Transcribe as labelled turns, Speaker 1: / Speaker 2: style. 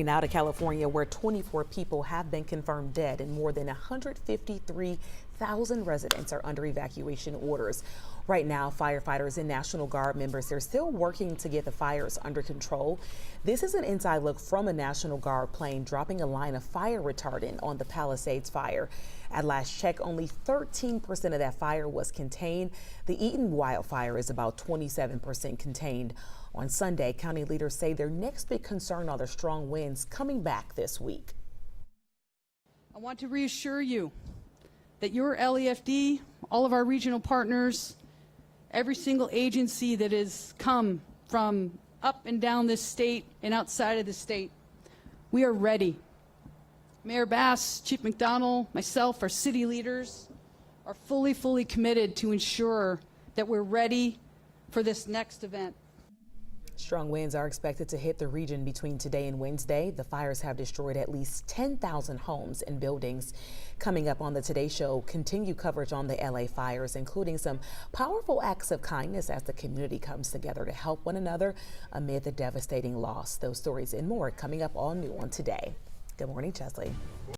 Speaker 1: Now to California, where 24 people have been confirmed dead and more than 153,000 residents are under evacuation orders. Right now, firefighters and National Guard members, they're still working to get the fires under control. This is an inside look from a National Guard plane dropping a line of fire retardant on the Palisades fire. At last check, only 13% of that fire was contained. The Eaton wildfire is about 27% contained. On Sunday, county leaders say their next big concern are the strong winds coming back this week.
Speaker 2: I want to reassure you that your LEFD, all of our regional partners, every single agency that has come from up and down this state and outside of the state, we are ready. Mayor Bass, Chief McDonald, myself, our city leaders are fully committed to ensure that we're ready for this next event.
Speaker 1: Strong winds are expected to hit the region between today and Wednesday. The fires have destroyed at least 10,000 homes and buildings. Coming up on the Today Show, continue coverage on the LA fires, including some powerful acts of kindness as the community comes together to help one another amid the devastating loss. Those stories and more coming up all new on Today. Good morning, Chesley.